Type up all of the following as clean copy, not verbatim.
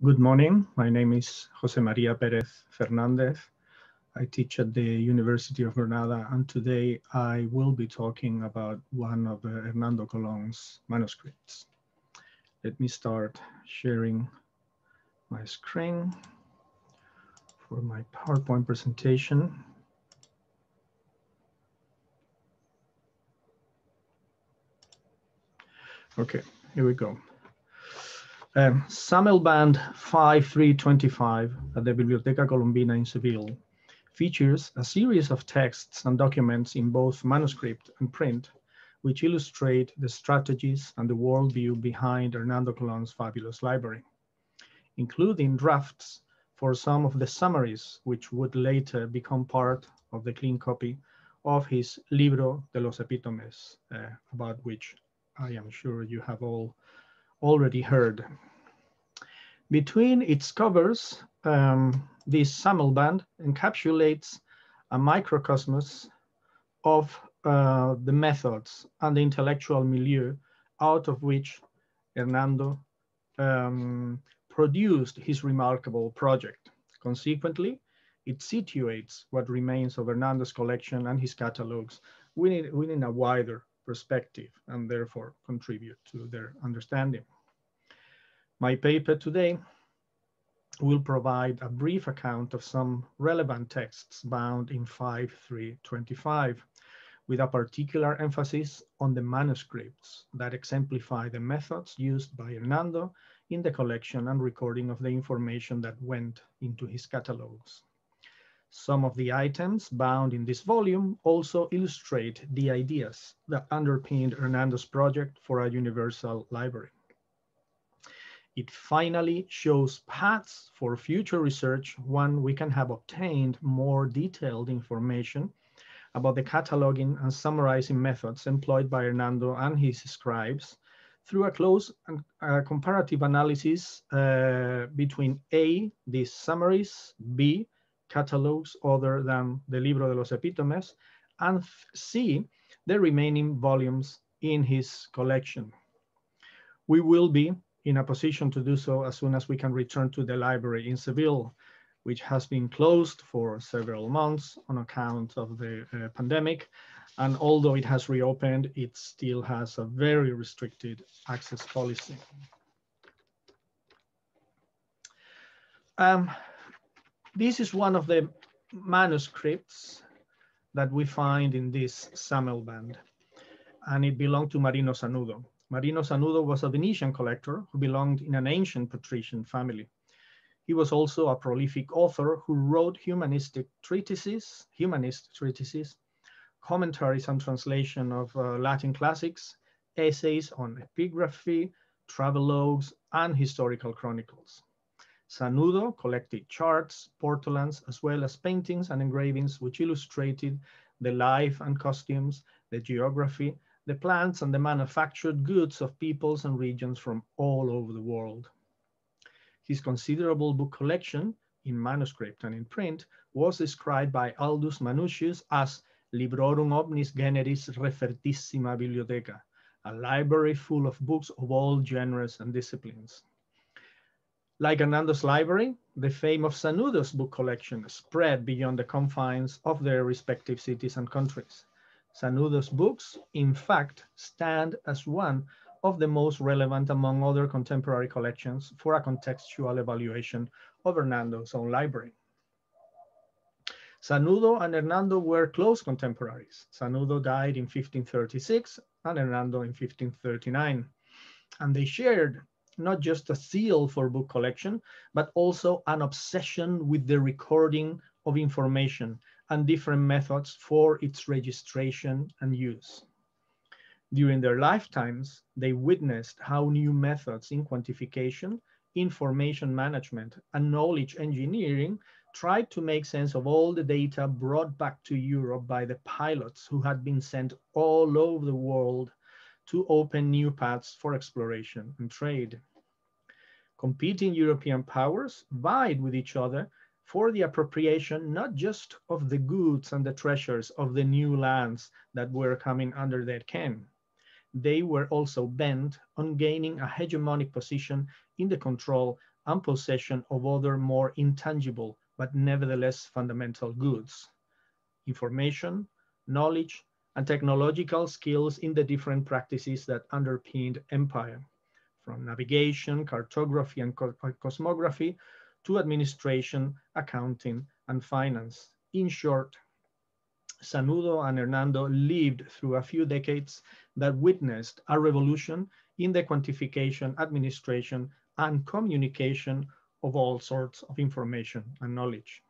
Good morning. My name is Jose Maria Perez Fernandez. I teach at the University of Granada, and today I will be talking about one of Hernando Colón's manuscripts. Let me start sharing my screen for my PowerPoint presentation. Okay, here we go. Sammelband 5325 at the Biblioteca Colombina in Seville features a series of texts and documents in both manuscript and print, which illustrate the strategies and the worldview behind Hernando Colón's fabulous library, including drafts for some of the summaries, which would later become part of the clean copy of his Libro de los Epítomes, about which I am sure you have all already heard. Between its covers, this Sammelband encapsulates a microcosmos of the methods and the intellectual milieu out of which Hernando produced his remarkable project. Consequently, it situates what remains of Hernando's collection and his catalogues within a wider perspective and therefore contribute to their understanding. My paper today will provide a brief account of some relevant texts bound in 5325, with a particular emphasis on the manuscripts that exemplify the methods used by Hernando in the collection and recording of the information that went into his catalogues. Some of the items bound in this volume also illustrate the ideas that underpinned Hernando's project for a universal library. It finally shows paths for future research when we can have obtained more detailed information about the cataloging and summarizing methods employed by Hernando and his scribes through a close and comparative analysis between A, these summaries, B, catalogues other than the Libro de los Epítomes, and C, the remaining volumes in his collection. We will be in a position to do so as soon as we can return to the library in Seville, which has been closed for several months on account of the pandemic. And although it has reopened, it still has a very restricted access policy. This is one of the manuscripts that we find in this Sammelband, and it belonged to Marino Sanudo. Marino Sanudo was a Venetian collector who belonged in an ancient patrician family. He was also a prolific author who wrote humanist treatises, commentaries and translation of Latin classics, essays on epigraphy, travelogues, and historical chronicles. Sanudo collected charts, portolains, as well as paintings and engravings which illustrated the life and costumes, the geography, the plants, and the manufactured goods of peoples and regions from all over the world. His considerable book collection, in manuscript and in print, was described by Aldus Manutius as Librorum omnis generis refertissima bibliotheca, a library full of books of all genres and disciplines. Like Hernando's library, the fame of Sanudo's book collection spread beyond the confines of their respective cities and countries. Sanudo's books, in fact, stand as one of the most relevant among other contemporary collections for a contextual evaluation of Hernando's own library. Sanudo and Hernando were close contemporaries. Sanudo died in 1536 and Hernando in 1539, and they shared not just a zeal for book collection, but also an obsession with the recording of information and different methods for its registration and use. During their lifetimes, they witnessed how new methods in quantification, information management, and knowledge engineering tried to make sense of all the data brought back to Europe by the pilots who had been sent all over the world to open new paths for exploration and trade. Competing European powers vied with each other for the appropriation not just of the goods and the treasures of the new lands that were coming under their ken. They were also bent on gaining a hegemonic position in the control and possession of other more intangible but nevertheless fundamental goods: information, knowledge, and technological skills in the different practices that underpinned empire, from navigation, cartography, and cosmography to administration, accounting, and finance. In short, Sanudo and Hernando lived through a few decades that witnessed a revolution in the quantification, administration, and communication of all sorts of information and knowledge.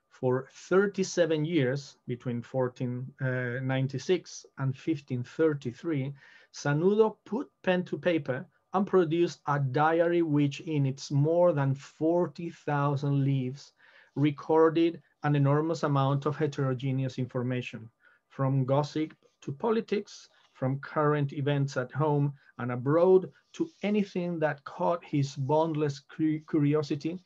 For 37 years, between 1496 and 1533, Sanudo put pen to paper and produced a diary which in its more than 40,000 leaves recorded an enormous amount of heterogeneous information, from gossip to politics, from current events at home and abroad to anything that caught his boundless curiosity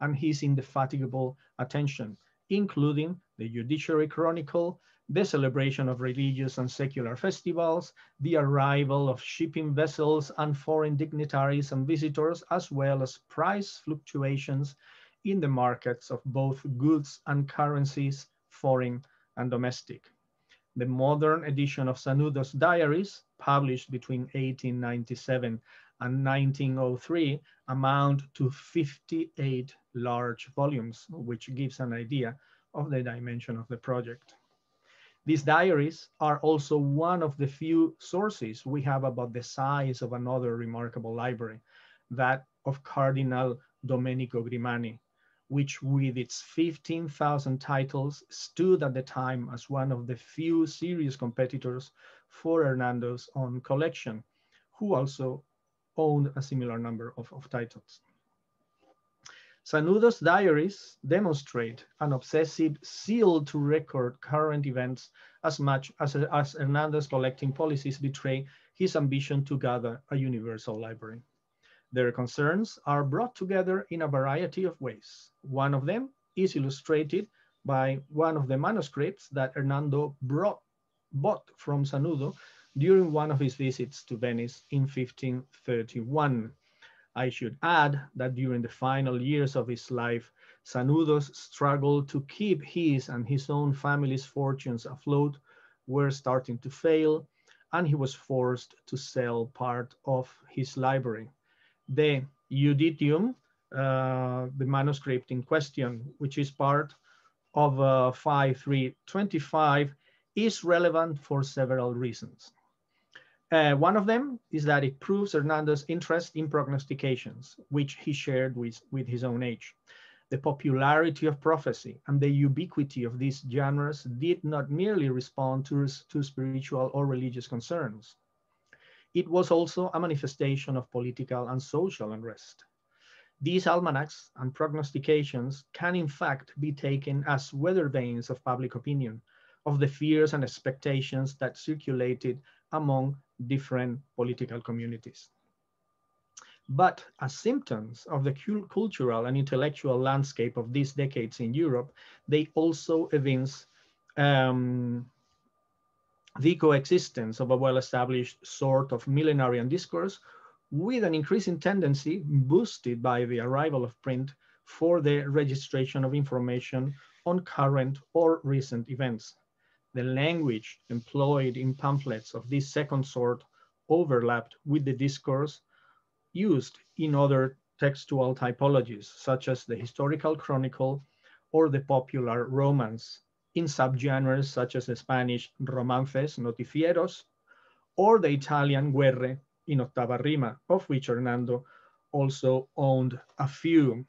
and his indefatigable attention, including the Judiciary Chronicle, the celebration of religious and secular festivals, the arrival of shipping vessels and foreign dignitaries and visitors, as well as price fluctuations in the markets of both goods and currencies, foreign and domestic. The modern edition of Sanudo's diaries, published between 1897 and 1903, amount to 58 large volumes, which gives an idea of the dimension of the project. These diaries are also one of the few sources we have about the size of another remarkable library, that of Cardinal Domenico Grimani, which with its 15,000 titles stood at the time as one of the few serious competitors for Hernando's own collection, who also owned a similar number of titles. Sanudo's diaries demonstrate an obsessive zeal to record current events as much as Hernando's collecting policies betray his ambition to gather a universal library. Their concerns are brought together in a variety of ways. One of them is illustrated by one of the manuscripts that Hernando bought from Sanudo during one of his visits to Venice in 1531. I should add that during the final years of his life, Sanudo's struggle to keep his and his own family's fortunes afloat were starting to fail, and he was forced to sell part of his library. The Judicium, the manuscript in question, which is part of 5325, is relevant for several reasons. One of them is that it proves Hernando's interest in prognostications, which he shared with his own age. The popularity of prophecy and the ubiquity of these genres did not merely respond to spiritual or religious concerns. It was also a manifestation of political and social unrest. These almanacs and prognostications can in fact be taken as weather vanes of public opinion, of the fears and expectations that circulated among different political communities. But as symptoms of the cultural and intellectual landscape of these decades in Europe, they also evince the coexistence of a well-established sort of millenarian discourse with an increasing tendency, boosted by the arrival of print, for the registration of information on current or recent events. The language employed in pamphlets of this second sort overlapped with the discourse used in other textual typologies, such as the historical chronicle or the popular romance, in subgenres such as the Spanish romances noticieros or the Italian guerre in octava rima, of which Hernando also owned a few.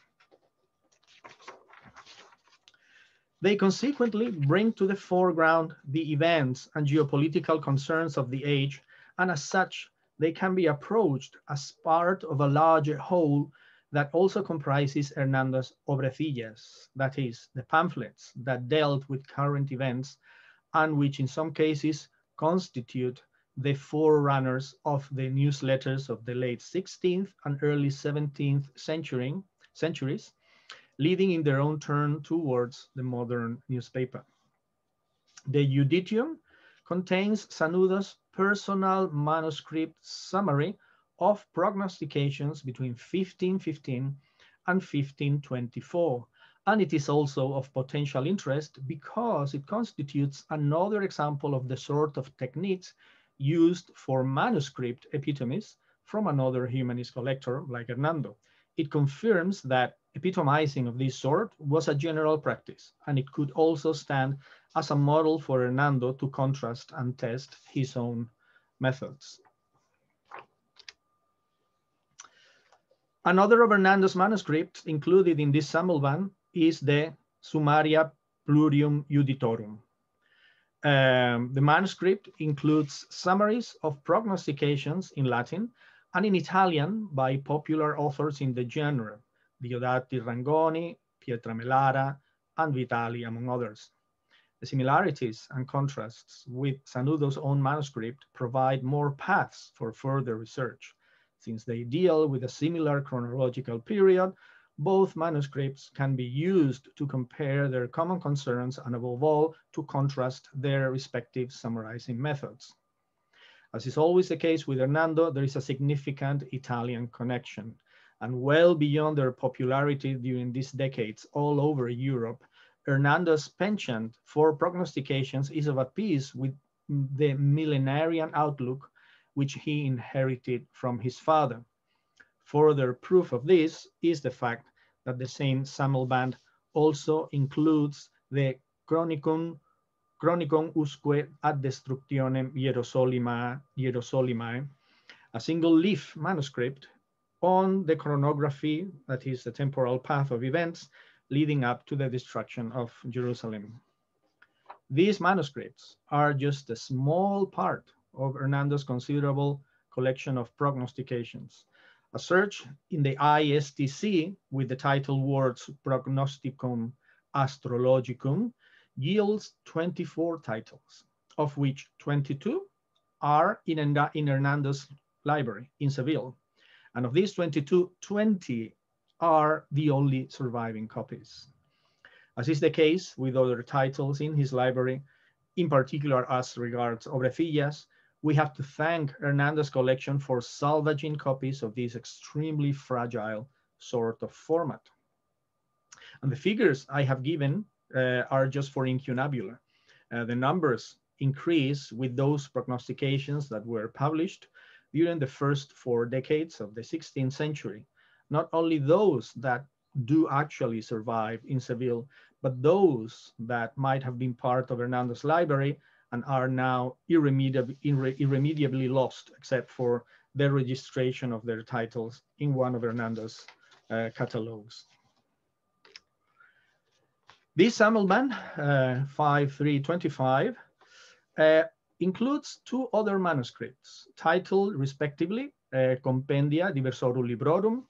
They consequently bring to the foreground the events and geopolitical concerns of the age, and as such, they can be approached as part of a larger whole that also comprises Hernando's obrecillas, that is, the pamphlets that dealt with current events and which in some cases constitute the forerunners of the newsletters of the late 16th and early 17th centuries, leading in their own turn towards the modern newspaper. The Judicium contains Sanudo's personal manuscript summary of prognostications between 1515 and 1524. And it is also of potential interest because it constitutes another example of the sort of techniques used for manuscript epitomes from another humanist collector like Hernando. It confirms that epitomizing of this sort was a general practice, and it could also stand as a model for Hernando to contrast and test his own methods. Another of Hernando's manuscripts included in this Sammelband is the Summaria Plurium Juditorum. The manuscript includes summaries of prognostications in Latin and in Italian by popular authors in the genre, Diodati Rangoni, Pietra Melara, and Vitali, among others. The similarities and contrasts with Sanudo's own manuscript provide more paths for further research. Since they deal with a similar chronological period, both manuscripts can be used to compare their common concerns and above all, to contrast their respective summarizing methods. As is always the case with Hernando, there is a significant Italian connection, and well beyond their popularity during these decades all over Europe, Hernando's penchant for prognostications is of a piece with the millenarian outlook which he inherited from his father. Further proof of this is the fact that the same Sammelband also includes the Chronicon usque ad destructionem Hierosolimae, a single leaf manuscript on the chronography, that is the temporal path of events leading up to the destruction of Jerusalem. These manuscripts are just a small part of Hernando's considerable collection of prognostications. A search in the ISTC with the title words Prognosticum Astrologicum yields 24 titles, of which 22 are in Hernando's library in Seville. And of these 22, 20 are the only surviving copies. As is the case with other titles in his library, in particular as regards Obrecillas, we have to thank Hernando's collection for salvaging copies of this extremely fragile sort of format. And the figures I have given are just for incunabula. The numbers increase with those prognostications that were published during the first 4 decades of the 16th century. Not only those that do actually survive in Seville, but those that might have been part of Hernando's library and are now irremediably lost, except for the registration of their titles in one of Hernando's catalogues. This Sammelband, 5325, includes 2 other manuscripts titled respectively Compendia Diversorum Librorum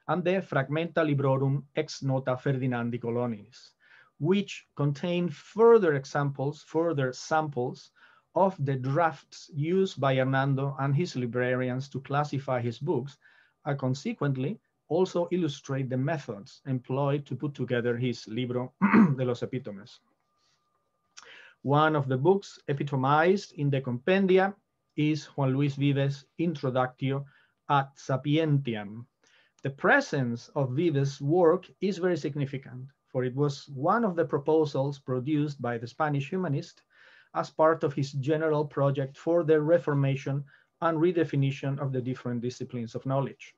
and the Fragmenta Librorum ex nota Ferdinandi Colonis, which contain further samples of the drafts used by Hernando and his librarians to classify his books, and consequently also illustrate the methods employed to put together his Libro de los Epítomes. One of the books epitomized in the Compendia is Juan Luis Vives' Introductio ad Sapientiam. The presence of Vives' work is very significant, for it was one of the proposals produced by the Spanish humanist as part of his general project for the reformation and redefinition of the different disciplines of knowledge.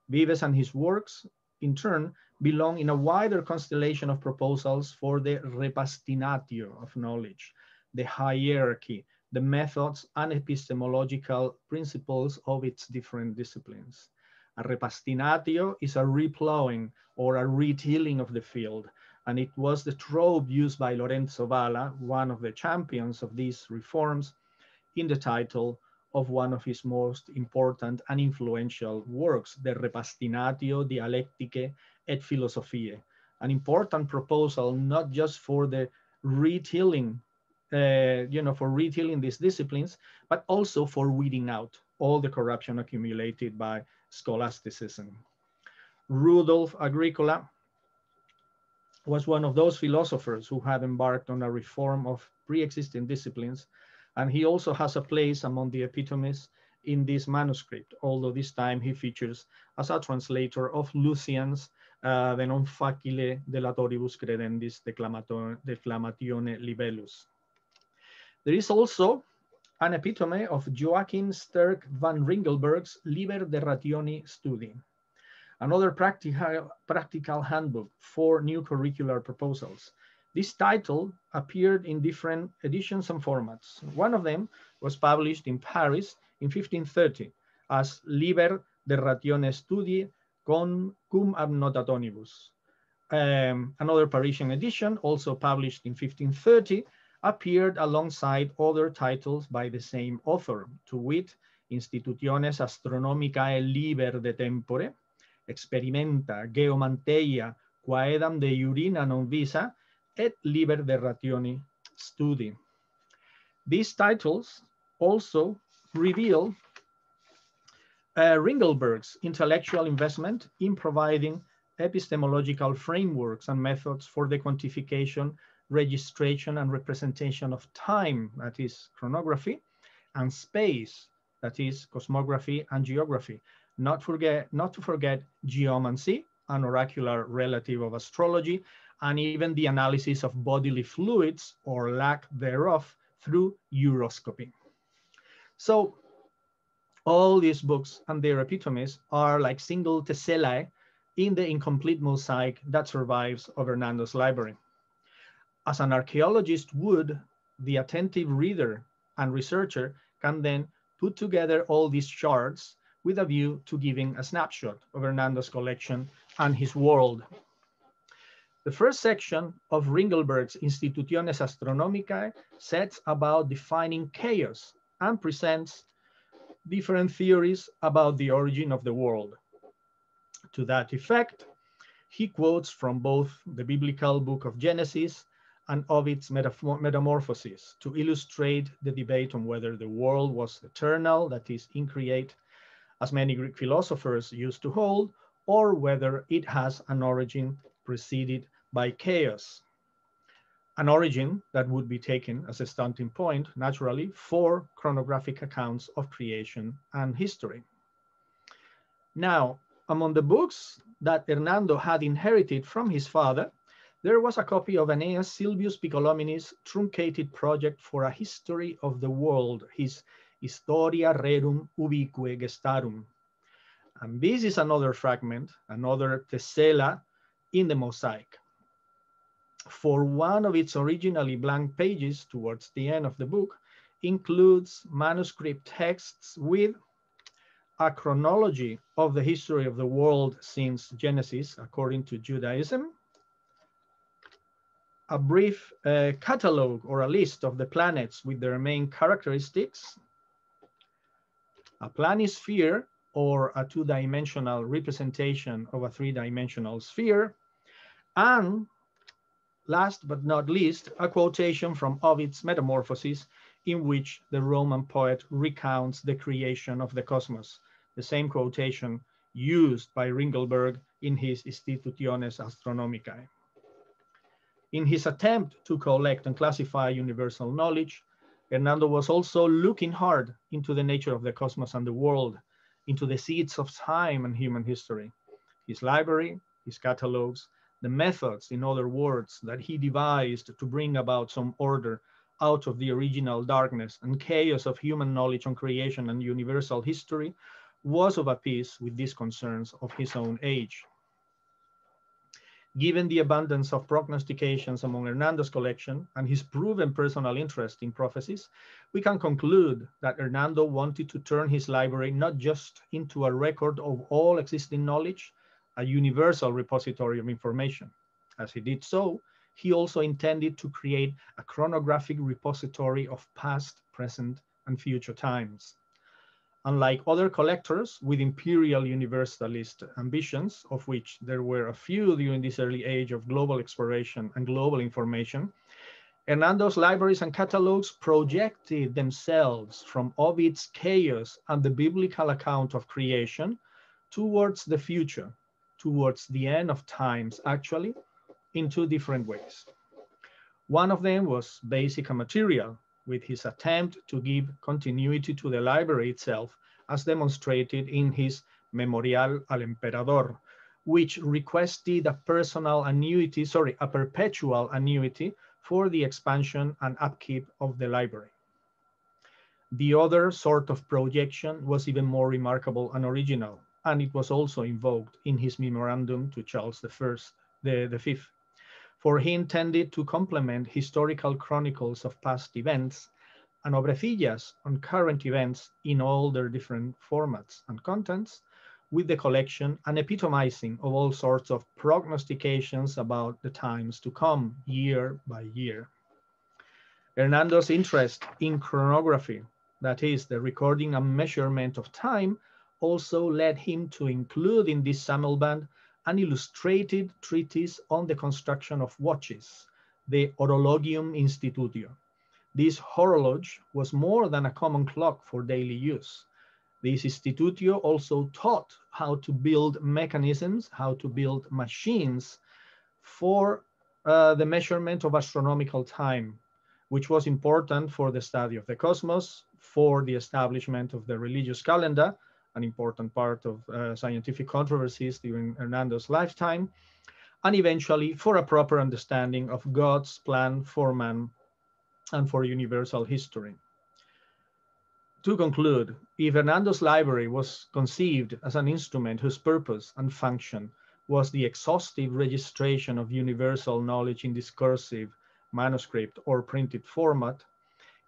Vives and his works, in turn, belong in a wider constellation of proposals for the repastinatio of knowledge, the hierarchy, the methods and epistemological principles of its different disciplines. A repastinatio is a replowing or a retilling of the field, and it was the trope used by Lorenzo Valla, one of the champions of these reforms, in the title of one of his most important and influential works, the Repastinatio Dialecticae et Philosophiae, an important proposal not just for the retilling, for retilling these disciplines, but also for weeding out all the corruption accumulated by scholasticism. Rudolf Agricola was one of those philosophers who had embarked on a reform of pre-existing disciplines, and he also has a place among the epitomes in this manuscript, although this time he features as a translator of Lucian's De non facile delatoribus credendis declamatione libellus. There is also an epitome of Joachim Sterk van Ringelberg's Liber de Rationi Studi, another practical handbook for new curricular proposals. This title appeared in different editions and formats. One of them was published in Paris in 1530 as Liber de Ratione Studi cum annotationibus. Another Parisian edition, also published in 1530, appeared alongside other titles by the same author, to wit, Institutiones Astronomicae Liber de Tempore, Experimenta Geomanteia quaedam de urina non visa, et Liber de Rationi Studi. These titles also reveal Ringelberg's intellectual investment in providing epistemological frameworks and methods for the quantification, registration, and representation of time, that is chronography, and space, that is cosmography and geography. Not to forget geomancy, an oracular relative of astrology, and even the analysis of bodily fluids or lack thereof through uroscopy. So all these books and their epitomes are like single tessellae in the incomplete mosaic that survives of Hernando's library. As an archaeologist would, the attentive reader and researcher can then put together all these charts with a view to giving a snapshot of Hernando's collection and his world. The first section of Ringelberg's Institutiones Astronomicae sets about defining chaos and presents different theories about the origin of the world. To that effect, he quotes from both the biblical book of Genesis and Ovid's Metamorphoses to illustrate the debate on whether the world was eternal, that is, increate, as many Greek philosophers used to hold, or whether it has an origin preceded by chaos. An origin that would be taken as a starting point, naturally, for chronographic accounts of creation and history. Now, among the books that Hernando had inherited from his father, there was a copy of Aeneas Silvius Piccolomini's truncated project for a history of the world, his Historia Rerum Ubique Gestarum. And this is another fragment, another tessella in the mosaic. For one of its originally blank pages towards the end of the book includes manuscript texts with a chronology of the history of the world since Genesis according to Judaism, a brief catalog or a list of the planets with their main characteristics, a planisphere or a two-dimensional representation of a three-dimensional sphere, and last but not least, a quotation from Ovid's Metamorphoses in which the Roman poet recounts the creation of the cosmos, the same quotation used by Ringelberg in his Institutiones Astronomicae. In his attempt to collect and classify universal knowledge, Hernando was also looking hard into the nature of the cosmos and the world, into the seeds of time and human history. His library, his catalogues, the methods, in other words, that he devised to bring about some order out of the original darkness and chaos of human knowledge on creation and universal history, was of a piece with these concerns of his own age. Given the abundance of prognostications among Hernando's collection and his proven personal interest in prophecies, we can conclude that Hernando wanted to turn his library not just into a record of all existing knowledge, a universal repository of information. As he did so, he also intended to create a chronographic repository of past, present, and future times. Unlike other collectors with imperial universalist ambitions, of which there were a few during this early age of global exploration and global information, Hernando's libraries and catalogues projected themselves from Ovid's chaos and the biblical account of creation towards the future, towards the end of times, actually, in two different ways. One of them was basic and material, with his attempt to give continuity to the library itself as demonstrated in his Memorial al Emperador, which requested a perpetual annuity for the expansion and upkeep of the library. The other sort of projection was even more remarkable and original, and it was also invoked in his memorandum to Charles V, for he intended to complement historical chronicles of past events and obrecillas on current events in all their different formats and contents, with the collection and epitomizing of all sorts of prognostications about the times to come year by year. Hernando's interest in chronography, that is, the recording and measurement of time, also led him to include in this Sammelband an illustrated treatise on the construction of watches, the Horologium Institutio. This horologe was more than a common clock for daily use. This Institutio also taught how to build mechanisms, how to build machines for the measurement of astronomical time, which was important for the study of the cosmos, for the establishment of the religious calendar, an important part of scientific controversies during Hernando's lifetime, and eventually for a proper understanding of God's plan for man and for universal history. To conclude, if Hernando's library was conceived as an instrument whose purpose and function was the exhaustive registration of universal knowledge in discursive, manuscript, or printed format,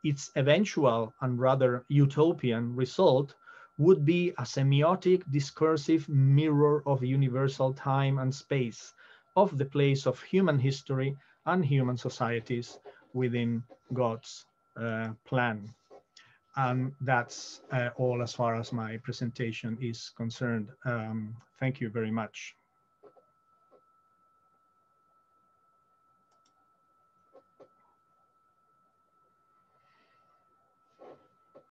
its eventual and rather utopian result would be a semiotic discursive mirror of universal time and space, of the place of human history and human societies within God's plan. And that's all as far as my presentation is concerned. Thank you very much.